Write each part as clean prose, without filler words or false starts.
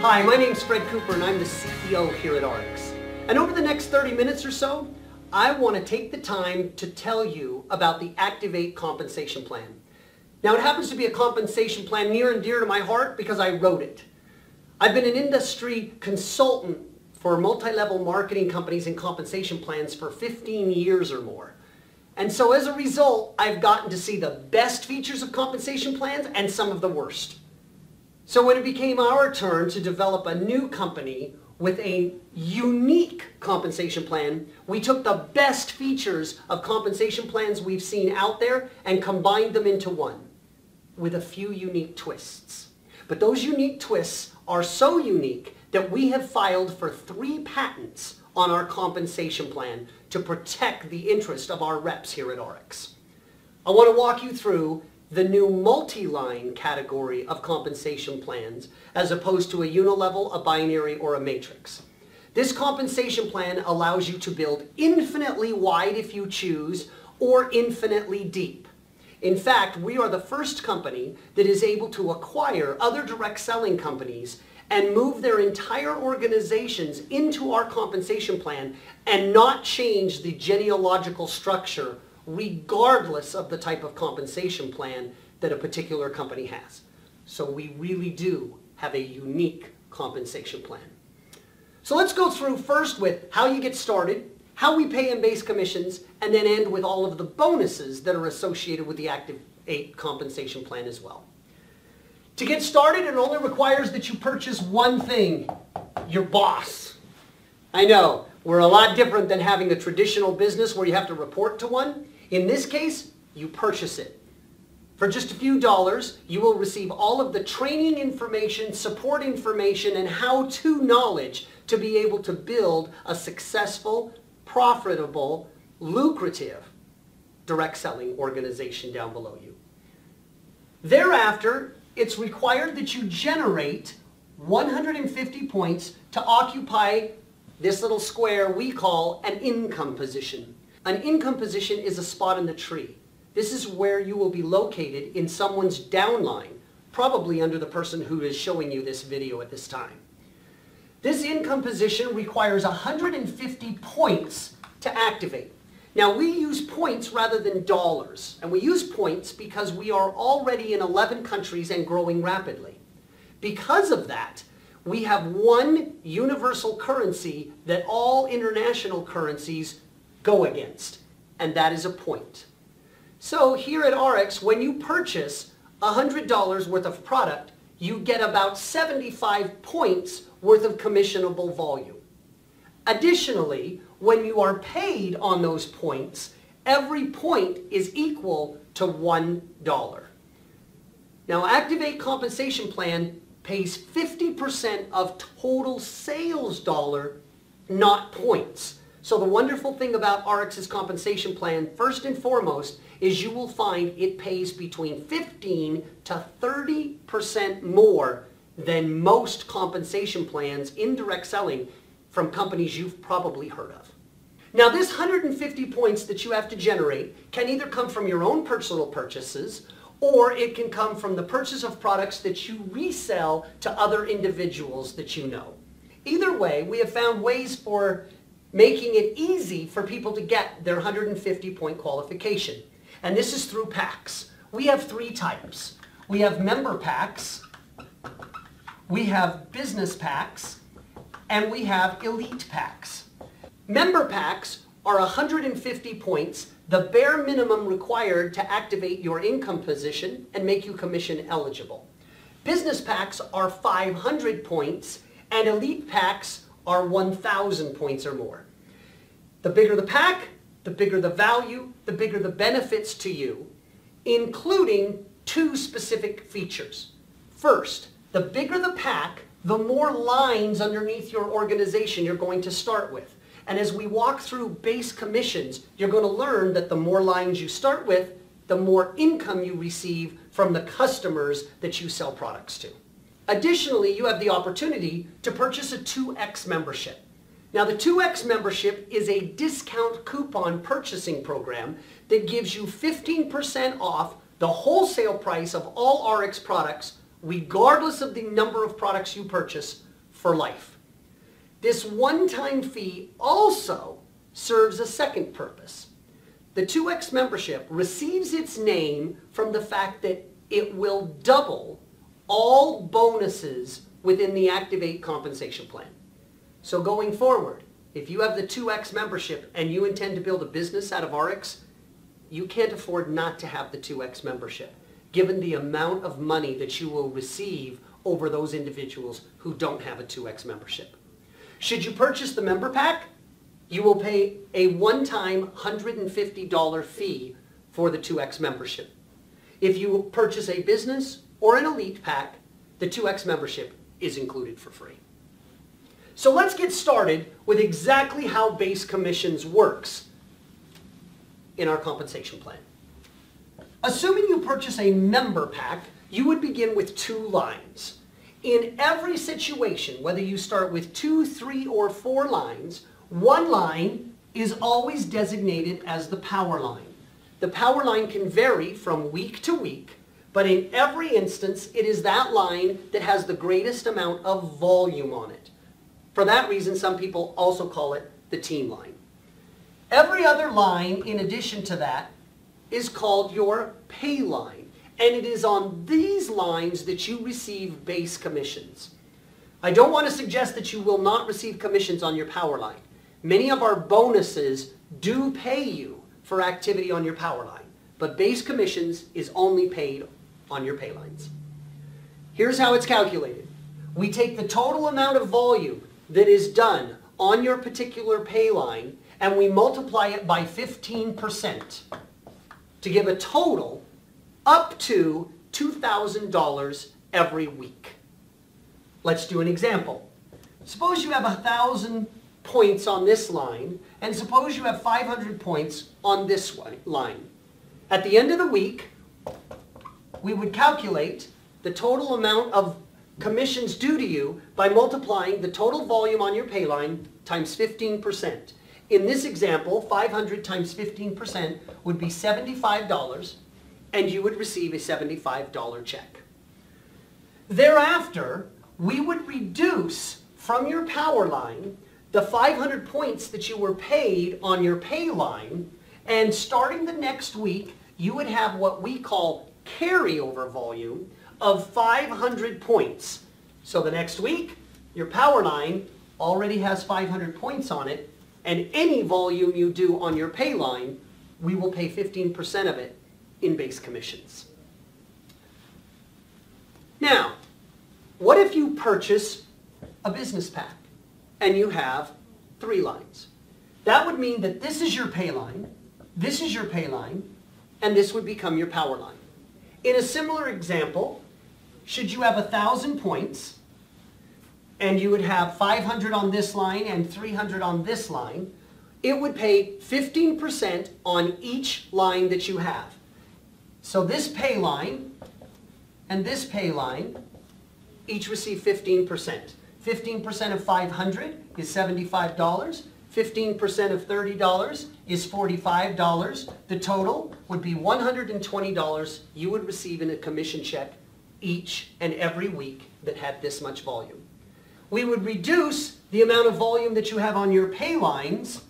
Hi, my name's Fred Cooper and I'm the CEO here at Ariix. And over the next 30 minutes or so, I want to take the time to tell you about the Active8 compensation plan. Now it happens to be a compensation plan near and dear to my heart because I wrote it. I've been an industry consultant for multi-level marketing companies and compensation plans for 15 years or more. And so as a result, I've gotten to see the best features of compensation plans and some of the worst. So when it became our turn to develop a new company with a unique compensation plan, we took the best features of compensation plans we've seen out there and combined them into one with a few unique twists. But those unique twists are so unique that we have filed for 3 patents on our compensation plan to protect the interest of our reps here at Ariix. I want to walk you through the new multi-line category of compensation plans as opposed to a unilevel, a binary, or a matrix. This compensation plan allows you to build infinitely wide if you choose, or infinitely deep. In fact, we are the first company that is able to acquire other direct selling companies and move their entire organizations into our compensation plan and not change the genealogical structure regardless of the type of compensation plan that a particular company has. So we really do have a unique compensation plan. So let's go through first with how you get started, how we pay in base commissions, and then end with all of the bonuses that are associated with the Active8 compensation plan as well. To get started, it only requires that you purchase one thing, your boss. I know, we're a lot different than having a traditional business where you have to report to one. In this case, you purchase it. For just a few dollars, you will receive all of the training information, support information, and how-to knowledge to be able to build a successful, profitable, lucrative direct selling organization down below you. Thereafter, it's required that you generate 150 points to occupy this little square we call an income position. An income position is a spot in the tree. This is where you will be located in someone's downline, probably under the person who is showing you this video at this time. This income position requires 150 points to activate. Now we use points rather than dollars, and we use points because we are already in 11 countries and growing rapidly. Because of that, we have one universal currency that all international currencies go against, and that is a point. So here at Ariix, when you purchase $100 worth of product, you get about 75 points worth of commissionable volume. Additionally, when you are paid on those points, every point is equal to $1. Now, Active8 compensation plan pays 50% of total sales dollar, not points. So the wonderful thing about Ariix's compensation plan, first and foremost, is you will find it pays between 15 to 30% more than most compensation plans in direct selling from companies you've probably heard of. Now this 150 points that you have to generate can either come from your own personal purchases, or it can come from the purchase of products that you resell to other individuals that you know. Either way, we have found ways for making it easy for people to get their 150 point qualification. And this is through packs. We have 3 types. We have member packs, we have business packs, and we have elite packs. Member packs are 150 points, the bare minimum required to activate your income position and make you commission eligible. Business packs are 500 points, and elite packs are 1,000 points or more. The bigger the pack, the bigger the value, the bigger the benefits to you, including 2 specific features. First, the bigger the pack, the more lines underneath your organization you're going to start with. And as we walk through base commissions, you're going to learn that the more lines you start with, the more income you receive from the customers that you sell products to. Additionally, you have the opportunity to purchase a 2X membership. Now the 2X membership is a discount coupon purchasing program that gives you 15% off the wholesale price of all Ariix products, regardless of the number of products you purchase, for life. This one-time fee also serves a second purpose. The 2X membership receives its name from the fact that it will double all bonuses within the Active8 compensation plan. So going forward, if you have the 2X membership and you intend to build a business out of Ariix, you can't afford not to have the 2X membership, given the amount of money that you will receive over those individuals who don't have a 2X membership. Should you purchase the member pack, you will pay a one-time $150 fee for the 2X membership. If you purchase a business or an elite pack, the 2X membership is included for free. So let's get started with exactly how base commissions works in our compensation plan. Assuming you purchase a member pack, you would begin with 2 lines. In every situation, whether you start with 2, 3, or 4 lines, one line is always designated as the power line. The power line can vary from week to week, but in every instance, it is that line that has the greatest amount of volume on it. For that reason, some people also call it the team line. Every other line, in addition to that, is called your pay line, and it is on these lines that you receive base commissions. I don't want to suggest that you will not receive commissions on your power line. Many of our bonuses do pay you for activity on your power line, but base commissions is only paid on your pay lines. Here's how it's calculated. We take the total amount of volume that is done on your particular pay line and we multiply it by 15% to give a total up to $2,000 every week. Let's do an example. Suppose you have 1,000 points on this line, and suppose you have 500 points on this line. At the end of the week, we would calculate the total amount of commissions due to you by multiplying the total volume on your pay line times 15%. In this example, 500 times 15% would be $75, and you would receive a $75 check. Thereafter, we would reduce from your power line the 500 points that you were paid on your pay line, and starting the next week, you would have what we call carryover volume of 500 points. So the next week, your power line already has 500 points on it, and any volume you do on your pay line, we will pay 15% of it in base commissions. Now, what if you purchase a business pack and you have 3 lines? That would mean that this is your pay line, this is your pay line, and this would become your power line. In a similar example, should you have 1,000 points and you would have 500 on this line and 300 on this line, it would pay 15% on each line that you have. So this pay line and this pay line each receive 15%. 15% of 500 is $75. 15% of $30 is $45. The total would be $120 you would receive in a commission check each and every week that had this much volume. We would reduce the amount of volume that you have on your pay lines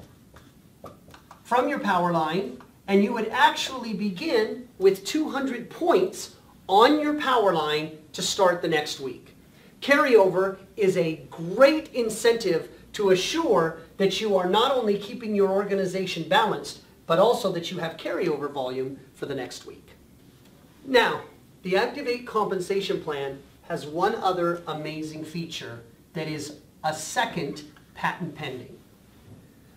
from your power line, and you would actually begin with 200 points on your power line to start the next week. Carryover is a great incentive to assure that you are not only keeping your organization balanced, but also that you have carryover volume for the next week. Now, the Active8 compensation plan has one other amazing feature that is a second patent pending.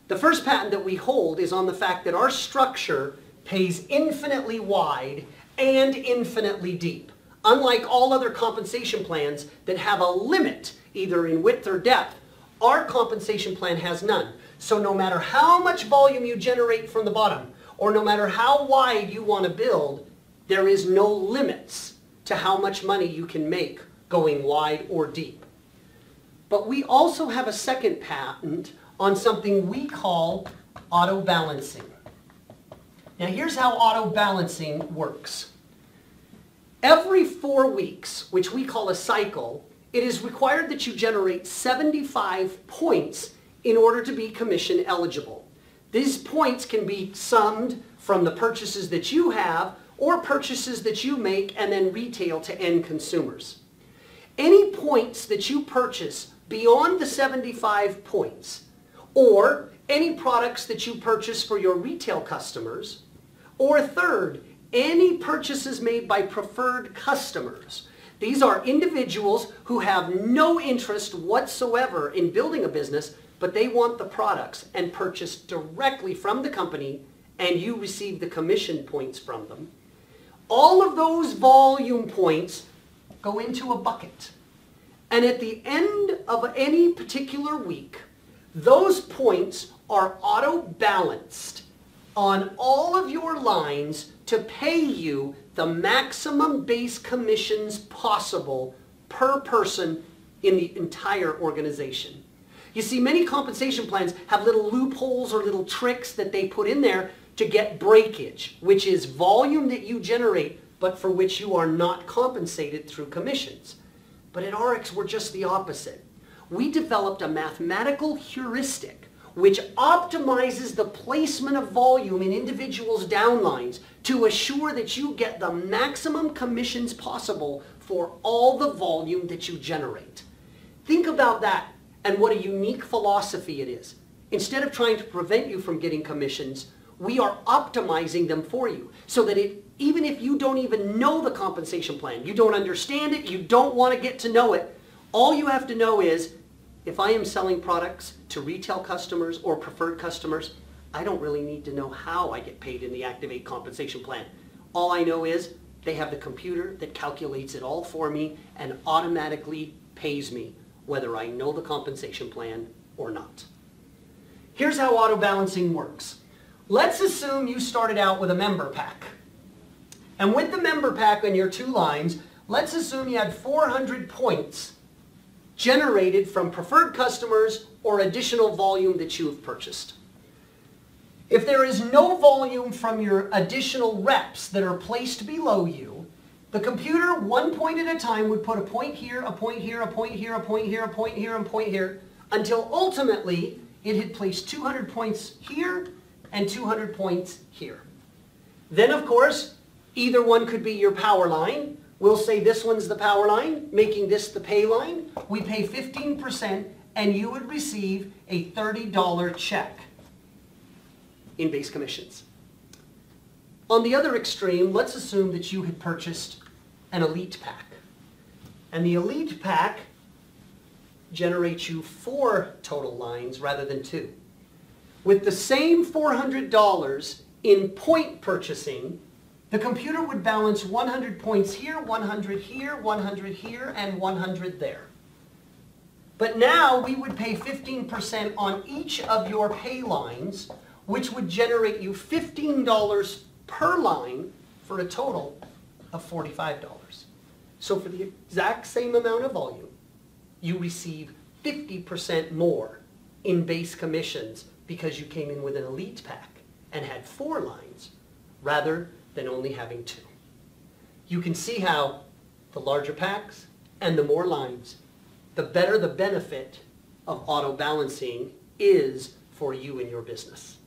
The first patent that we hold is on the fact that our structure pays infinitely wide and infinitely deep. Unlike all other compensation plans that have a limit, either in width or depth, our compensation plan has none. So no matter how much volume you generate from the bottom, or no matter how wide you want to build, there is no limits to how much money you can make going wide or deep. But we also have a second patent on something we call auto balancing. Now here's how auto balancing works. Every 4 weeks, which we call a cycle, it is required that you generate 75 points in order to be commission eligible. These points can be summed from the purchases that you have or purchases that you make and then retail to end consumers. Any points that you purchase beyond the 75 points, or any products that you purchase for your retail customers, or third, any purchases made by preferred customers. These are individuals who have no interest whatsoever in building a business, but they want the products and purchase directly from the company, and you receive the commission points from them. All of those volume points go into a bucket. And at the end of any particular week, those points are auto-balanced on all of your lines to pay you the maximum base commissions possible per person in the entire organization. You see, many compensation plans have little loopholes or little tricks that they put in there to get breakage, which is volume that you generate, but for which you are not compensated through commissions. But at Ariix, we're just the opposite. We developed a mathematical heuristic which optimizes the placement of volume in individuals' downlines to assure that you get the maximum commissions possible for all the volume that you generate. Think about that and what a unique philosophy it is. Instead of trying to prevent you from getting commissions, we are optimizing them for you so that even if you don't even know the compensation plan, you don't understand it, you don't want to get to know it, all you have to know is, if I am selling products to retail customers or preferred customers, I don't really need to know how I get paid in the Active8 compensation plan. All I know is they have the computer that calculates it all for me and automatically pays me whether I know the compensation plan or not. Here's how auto balancing works. Let's assume you started out with a member pack. And with the member pack on your two lines, let's assume you had 400 points generated from preferred customers or additional volume that you have purchased. If there is no volume from your additional reps that are placed below you, the computer, 1 point at a time, would put a point here, a point here, a point here, a point here, a point here, and a point here, until ultimately it had placed 200 points here and 200 points here. Then, of course, either one could be your power line. We'll say this one's the power line, making this the pay line. We pay 15%, and you would receive a $30 check in base commissions. On the other extreme, let's assume that you had purchased an elite pack. And the elite pack generates you 4 total lines rather than 2. With the same $400 in point purchasing, the computer would balance 100 points here, 100 here, 100 here, and 100 there. But now we would pay 15% on each of your pay lines, which would generate you $15 per line for a total of $45. So for the exact same amount of volume, you receive 50% more in base commissions because you came in with an elite pack and had 4 lines rather than only having 2. You can see how the larger packs and the more lines, the better the benefit of auto balancing is for you and your business.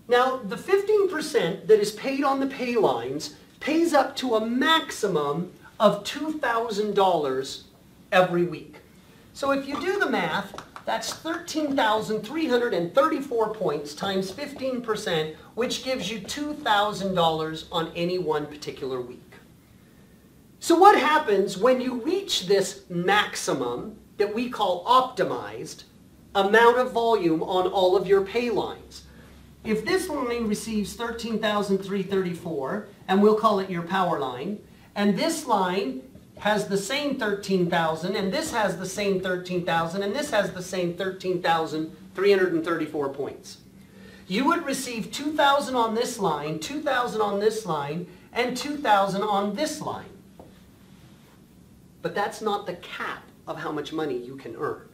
Now, the 15% that is paid on the pay lines pays up to a maximum of $2,000 every week. So if you do the math, that's 13,334 points times 15%, which gives you $2,000 on any one particular week. So what happens when you reach this maximum that we call optimized amount of volume on all of your pay lines? If this line receives 13,334, and we'll call it your power line, and this line has the same 13,000, and this has the same 13,000, and this has the same 13,334 points, you would receive 2,000 on this line, 2,000 on this line, and 2,000 on this line. But that's not the cap of how much money you can earn.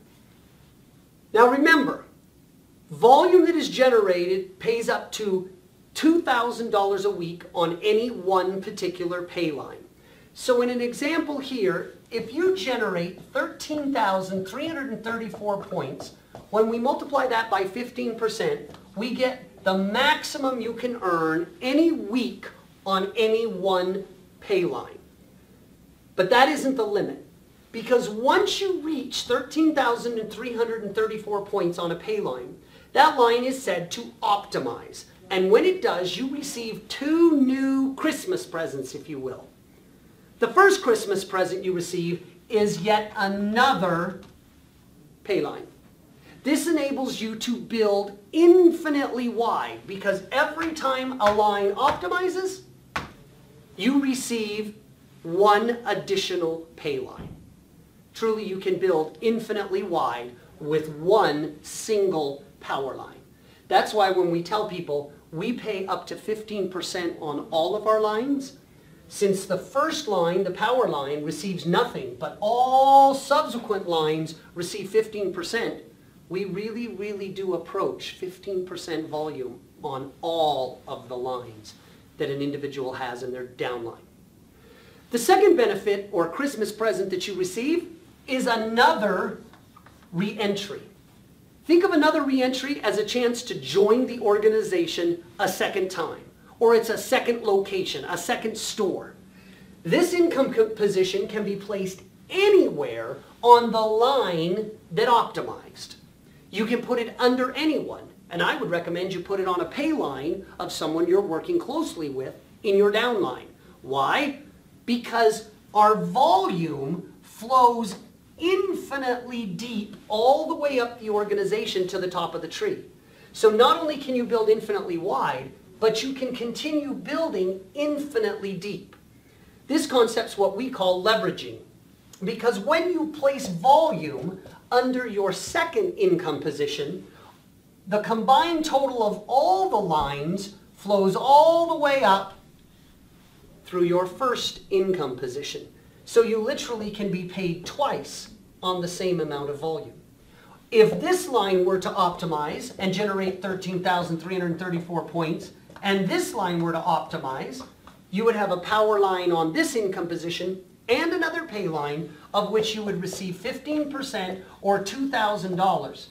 Now remember, volume that is generated pays up to $2,000 a week on any one particular pay line. So in an example here, if you generate 13,334 points, when we multiply that by 15%, we get the maximum you can earn any week on any one pay line. But that isn't the limit, because once you reach 13,334 points on a pay line, that line is said to optimize. And when it does, you receive 2 new Christmas presents, if you will. The first Christmas present you receive is yet another pay line. This enables you to build infinitely wide, because every time a line optimizes, you receive 1 additional pay line. Truly, you can build infinitely wide with 1 single power line. That's why when we tell people we pay up to 15% on all of our lines, since the first line, the power line, receives nothing, but all subsequent lines receive 15%, we really do approach 15% volume on all of the lines that an individual has in their downline. The second benefit or Christmas present that you receive is another re-entry. Think of another re-entry as a chance to join the organization a second time, or it's a second location, a second store. This income position can be placed anywhere on the line that optimized. You can put it under anyone, and I would recommend you put it on a pay line of someone you're working closely with in your downline. Why? Because our volume flows infinitely deep all the way up the organization to the top of the tree. So not only can you build infinitely wide, but you can continue building infinitely deep. This concept's what we call leveraging, because when you place volume under your second income position, the combined total of all the lines flows all the way up through your first income position. So you literally can be paid twice on the same amount of volume. If this line were to optimize and generate 13,334 points, and this line were to optimize, you would have a power line on this income position and another pay line of which you would receive 15% or $2,000.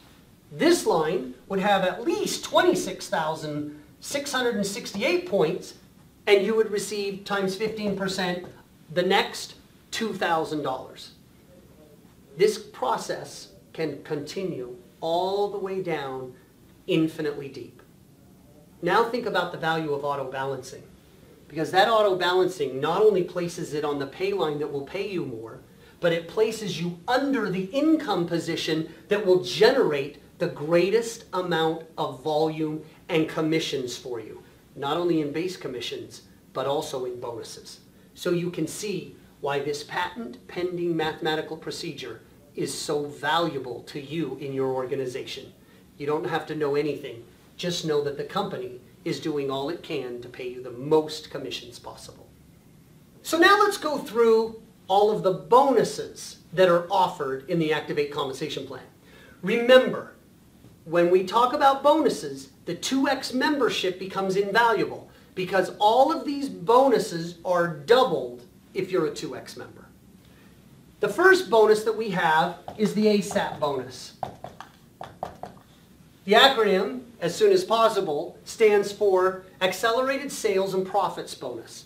This line would have at least 26,668 points, and you would receive times 15% the next $2,000. This process can continue all the way down infinitely deep. Now think about the value of auto balancing, because that auto balancing not only places it on the pay line that will pay you more, but it places you under the income position that will generate the greatest amount of volume and commissions for you, not only in base commissions, but also in bonuses. So you can see why this patent pending mathematical procedure is so valuable to you in your organization. You don't have to know anything. Just know that the company is doing all it can to pay you the most commissions possible. So now let's go through all of the bonuses that are offered in the Active8 compensation plan. Remember, when we talk about bonuses, the 2X membership becomes invaluable, because all of these bonuses are doubled if you're a 2X member. The first bonus that we have is the ASAP bonus. The acronym, as soon as possible, stands for Accelerated Sales and Profits Bonus.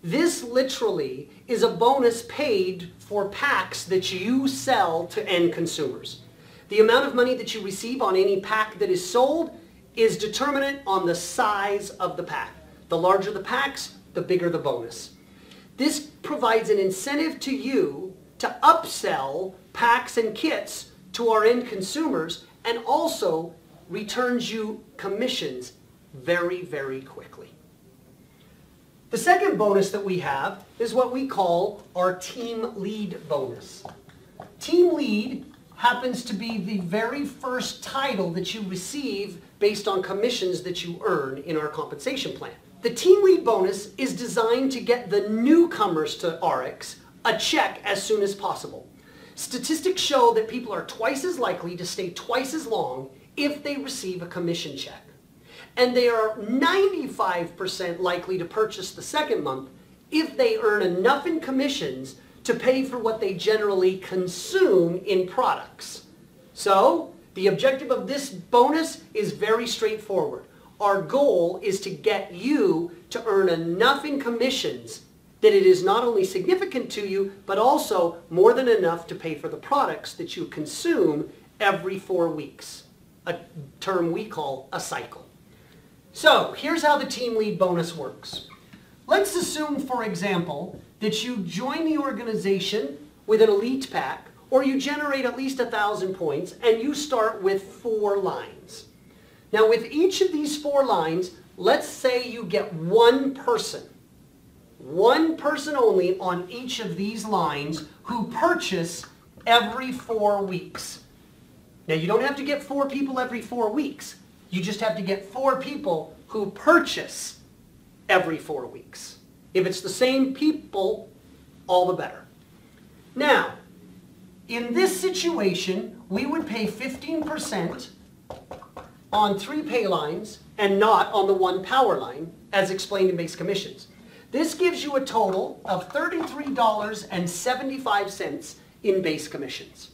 This literally is a bonus paid for packs that you sell to end consumers. The amount of money that you receive on any pack that is sold is determinant on the size of the pack. The larger the packs, the bigger the bonus. This provides an incentive to you to upsell packs and kits to our end consumers, and also returns you commissions very, very quickly. The second bonus that we have is what we call our Team Lead bonus. Team Lead happens to be the very first title that you receive based on commissions that you earn in our compensation plan. The Team Lead bonus is designed to get the newcomers to Ariix a check as soon as possible. Statistics show that people are twice as likely to stay twice as long if they receive a commission check. And they are 95% likely to purchase the second month if they earn enough in commissions to pay for what they generally consume in products. So, the objective of this bonus is very straightforward. Our goal is to get you to earn enough in commissions that it is not only significant to you, but also more than enough to pay for the products that you consume every 4 weeks, a term we call a cycle. So, here's how the team lead bonus works. Let's assume, for example, that you join the organization with an elite pack, or you generate at least 1,000 points, and you start with 4 lines. Now, with each of these 4 lines, let's say you get one person only on each of these lines who purchase every 4 weeks. Now, you don't have to get 4 people every 4 weeks. You just have to get 4 people who purchase every 4 weeks. If it's the same people, all the better. Now, in this situation, we would pay 15% on 3 pay lines and not on the 1 power line, as explained in base commissions. This gives you a total of $33.75 in base commissions.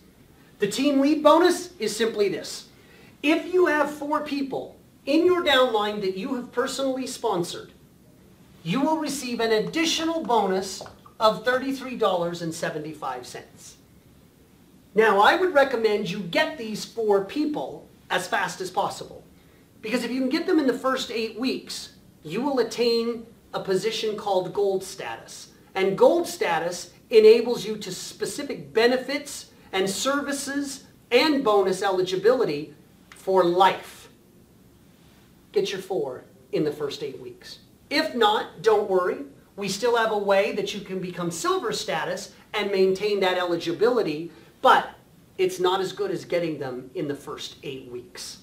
The team lead bonus is simply this. If you have 4 people in your downline that you have personally sponsored, you will receive an additional bonus of $33.75. Now, I would recommend you get these 4 people as fast as possible, because if you can get them in the first 8 weeks, you will attain a position called gold status. And gold status enables you to specific benefits and services and bonus eligibility for life. Get your 4 in the first 8 weeks. If not, don't worry. We still have a way that you can become silver status and maintain that eligibility, but it's not as good as getting them in the first 8 weeks.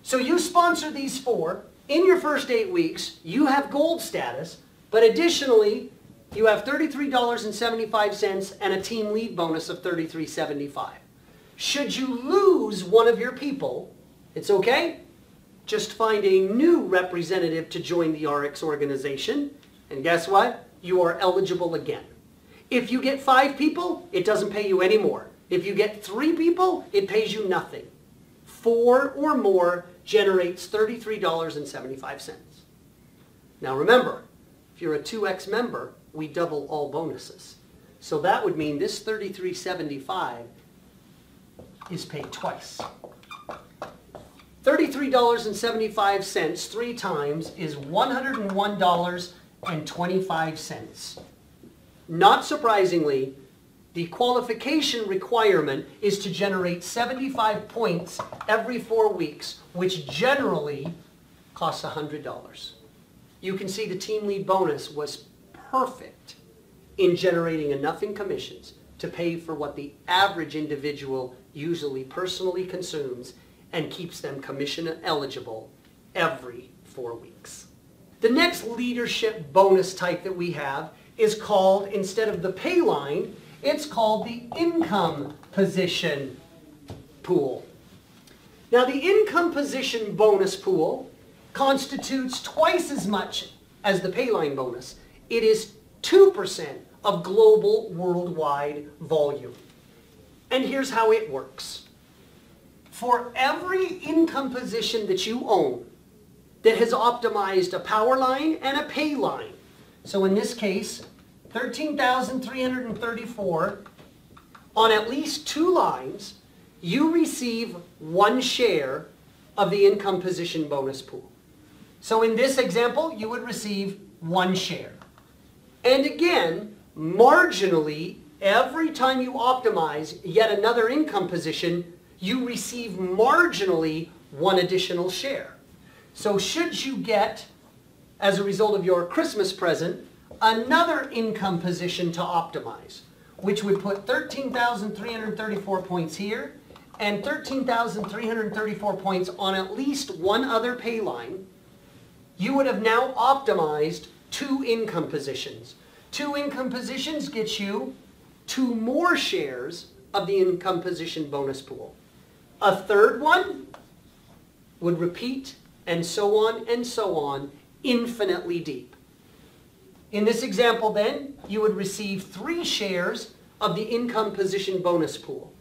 So you sponsor these 4. In your first 8 weeks, you have gold status, but additionally, you have $33.75 and a team lead bonus of $33.75. Should you lose one of your people, it's okay. Just find a new representative to join the Ariix organization, and guess what? You are eligible again. If you get 5 people, it doesn't pay you any more. If you get 3 people, it pays you nothing. 4 or more generates $33.75. Now remember, if you're a 2X member, we double all bonuses. So that would mean this $33.75 is paid twice. $33.75 3 times is $101.25. Not surprisingly, the qualification requirement is to generate 75 points every 4 weeks, which generally costs $100. You can see the team lead bonus was perfect in generating enough in commissions to pay for what the average individual usually personally consumes and keeps them commission eligible every 4 weeks. The next leadership bonus type that we have is called, instead of the pay line, it's called the income position pool. Now, the income position bonus pool constitutes twice as much as the pay line bonus. It is 2% of global worldwide volume. And here's how it works. For every income position that you own that has optimized a power line and a pay line, so in this case, 13,334 on at least 2 lines, you receive 1 share of the income position bonus pool. So in this example, you would receive 1 share. And again, marginally, every time you optimize yet another income position, you receive marginally 1 additional share. So should you get, as a result of your Christmas present, another income position to optimize, which would put 13,334 points here and 13,334 points on at least 1 other pay line, you would have now optimized 2 income positions. 2 income positions get you 2 more shares of the income position bonus pool. A third one would repeat, and so on, infinitely deep. In this example then, you would receive 3 shares of the income position bonus pool.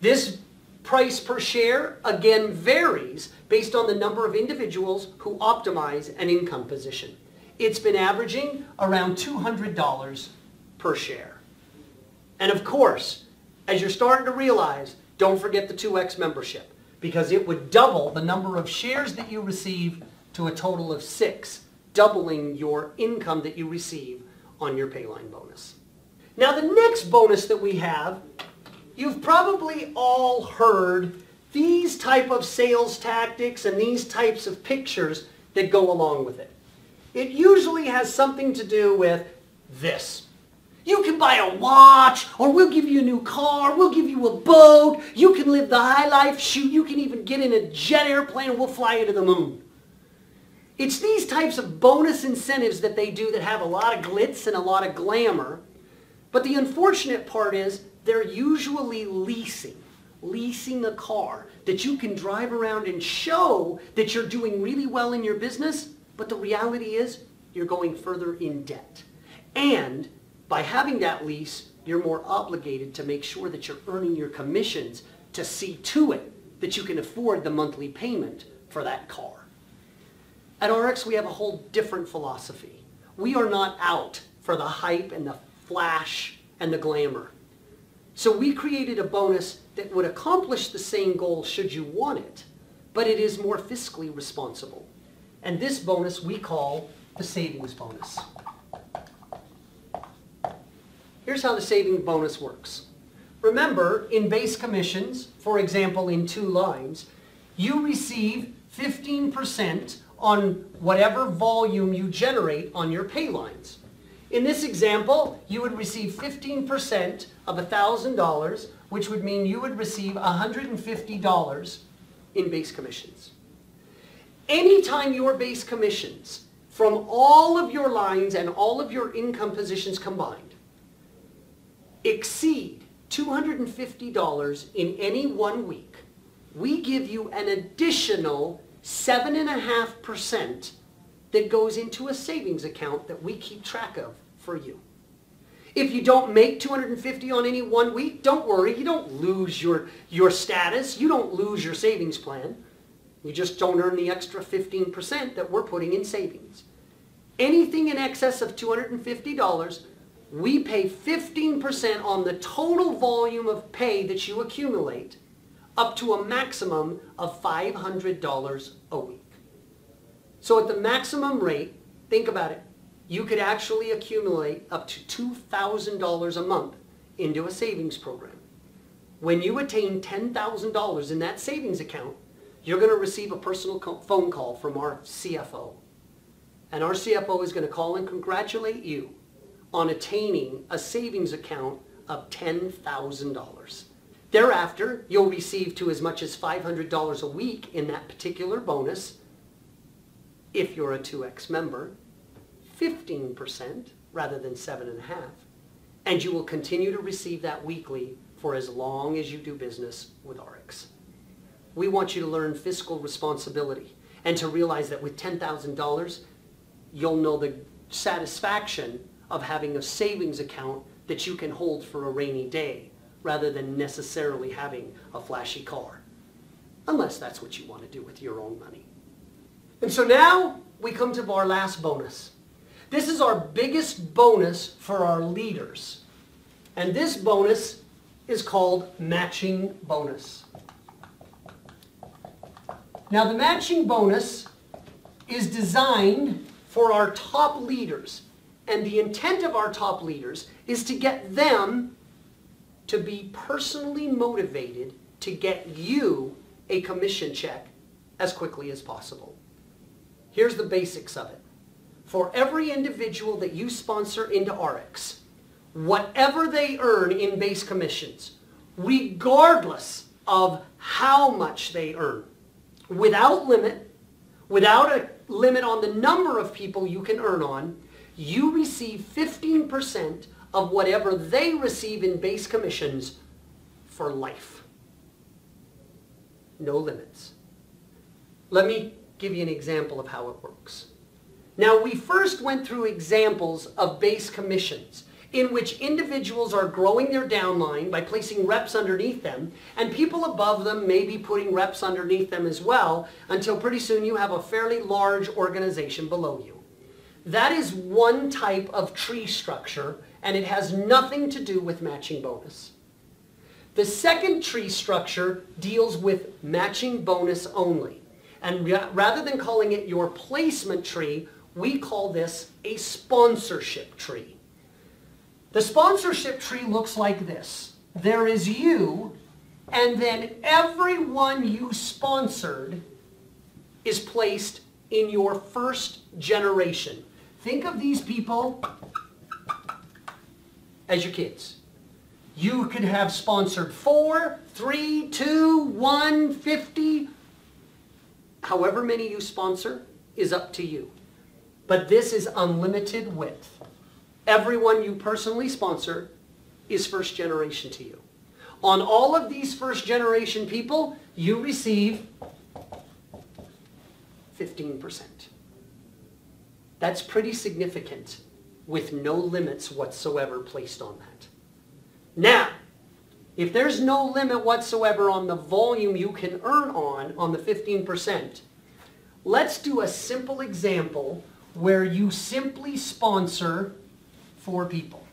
This price per share again varies based on the number of individuals who optimize an income position. It's been averaging around $200 per share. And of course, as you're starting to realize, don't forget the 2X membership, because it would double the number of shares that you receive to a total of 6, doubling your income that you receive on your Payline bonus. Now the next bonus that we have, you've probably all heard these type of sales tactics and these types of pictures that go along with it. It usually has something to do with this. You can buy a watch, or we'll give you a new car, we'll give you a boat, you can live the high life, shoot, you can even get in a jet airplane and we'll fly you to the moon. It's these types of bonus incentives that they do that have a lot of glitz and a lot of glamour. But the unfortunate part is they're usually leasing a car that you can drive around and show that you're doing really well in your business, but the reality is you're going further in debt. And by having that lease, you're more obligated to make sure that you're earning your commissions to see to it that you can afford the monthly payment for that car. At Ariix, we have a whole different philosophy. We are not out for the hype and the flash and the glamour. So we created a bonus that would accomplish the same goal should you want it, but it is more fiscally responsible. And this bonus we call the savings bonus. Here's how the savings bonus works. Remember, in base commissions, for example in 2 lines, you receive 15% on whatever volume you generate on your pay lines. In this example, you would receive 15% of $1,000, which would mean you would receive $150 in base commissions. Anytime your base commissions from all of your lines and all of your income positions combined exceed $250 in any 1 week, we give you an additional 7.5% that goes into a savings account that we keep track of for you. If you don't make $250 on any 1 week, don't worry, you don't lose your status, you don't lose your savings plan. You just don't earn the extra 15% that we're putting in savings. Anything in excess of $250, we pay 15% on the total volume of pay that you accumulate, up to a maximum of $500 a week. So at the maximum rate, think about it, you could actually accumulate up to $2,000 a month into a savings program. When you attain $10,000 in that savings account, you're going to receive a personal phone call from our CFO. And our CFO is going to call and congratulate you on attaining a savings account of $10,000. Thereafter, you'll receive to as much as $500 a week in that particular bonus. If you're a 2X member, 15% rather than 7.5%. And you will continue to receive that weekly for as long as you do business with Ariix. We want you to learn fiscal responsibility and to realize that with $10,000, you'll know the satisfaction of having a savings account that you can hold for a rainy day rather than necessarily having a flashy car, unless that's what you want to do with your own money. And so now we come to our last bonus. This is our biggest bonus for our leaders. And this bonus is called matching bonus. Now the matching bonus is designed for our top leaders. And the intent of our top leaders is to get them to be personally motivated to get you a commission check as quickly as possible. Here's the basics of it. For every individual that you sponsor into Ariix, whatever they earn in base commissions, regardless of how much they earn, without a limit on the number of people you can earn on, you receive 15% of whatever they receive in base commissions for life. No limits. Let me give you an example of how it works. Now, we first went through examples of base commissions in which individuals are growing their downline by placing reps underneath them, and people above them may be putting reps underneath them as well, until pretty soon you have a fairly large organization below you. That is one type of tree structure, and it has nothing to do with matching bonus. The second tree structure deals with matching bonus only. And rather than calling it your placement tree, we call this a sponsorship tree. The sponsorship tree looks like this. There is you, and then everyone you sponsored is placed in your first generation. Think of these people as your kids. You could have sponsored 4, 3, 2, 1, 50. However many you sponsor is up to you. But this is unlimited width. Everyone you personally sponsor is first generation to you. On all of these first generation people, you receive 15%. That's pretty significant with no limits whatsoever placed on that. Now, if there's no limit whatsoever on the volume you can earn on the 15%, let's do a simple example where you simply sponsor 4 people.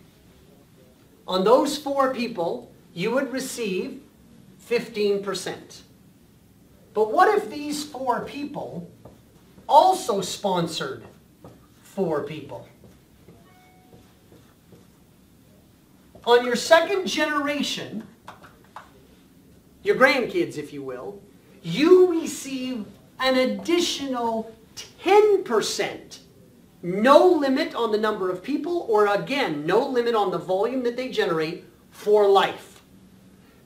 On those 4 people, you would receive 15%. But what if these 4 people also sponsored 4 people? On your second generation, your grandkids, if you will, you receive an additional 10%. No limit on the number of people, or again, no limit on the volume that they generate for life.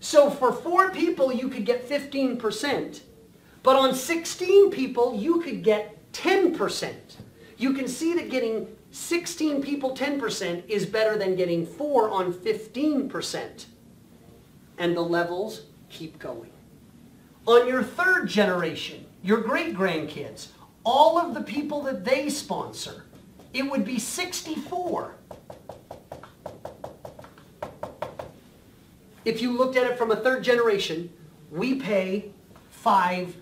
So for 4 people, you could get 15%, but on 16 people, you could get 10%. You can see that getting 16 people 10% is better than getting 4 on 15%. And the levels keep going. On your third generation, your great-grandkids, all of the people that they sponsor, it would be 64. If you looked at it from a third generation, we pay 5%.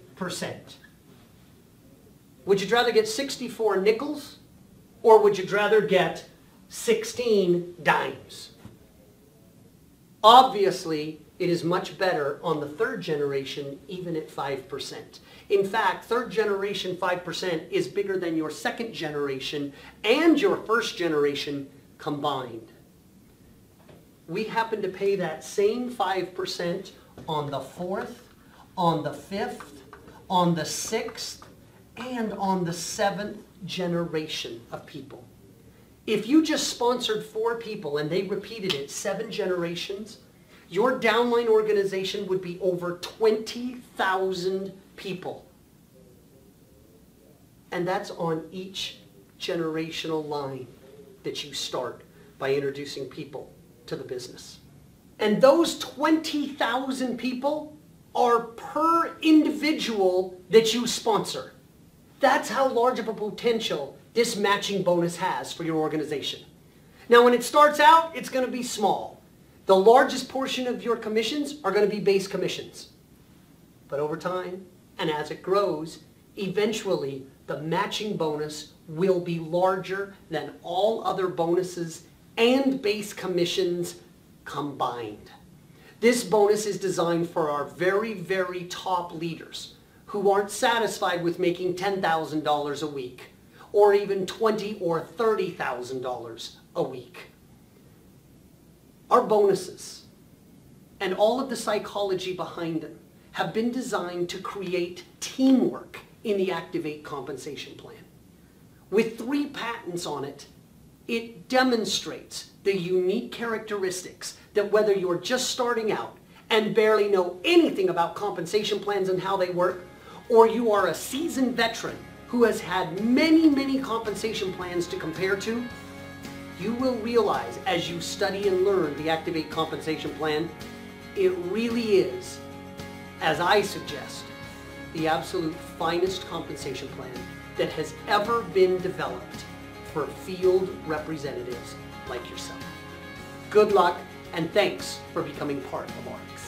Would you rather get 64 nickels, or would you rather get 16 dimes? Obviously, it is much better on the third generation, even at 5%. In fact, third generation 5% is bigger than your second generation and your first generation combined. We happen to pay that same 5% on the 4th, on the 5th, on the 6th, and on the 7th generation of people. If you just sponsored 4 people and they repeated it 7 generations, your downline organization would be over 20,000 people. And that's on each generational line that you start by introducing people to the business. And those 20,000 people are per individual that you sponsor. That's how large of a potential this matching bonus has for your organization. Now, when it starts out, it's going to be small. The largest portion of your commissions are going to be base commissions. But over time, and as it grows, eventually the matching bonus will be larger than all other bonuses and base commissions combined. This bonus is designed for our very, very top leaders who aren't satisfied with making $10,000 a week, or even $20,000 or $30,000 a week. Our bonuses and all of the psychology behind them have been designed to create teamwork in the Active8 compensation plan. With 3 patents on it, it demonstrates the unique characteristics that whether you're just starting out and barely know anything about compensation plans and how they work, or you are a seasoned veteran who has had many, many compensation plans to compare to, you will realize as you study and learn the Active8 compensation plan, it really is, as I suggest, the absolute finest compensation plan that has ever been developed for field representatives like yourself. Good luck, and thanks for becoming part of Ariix.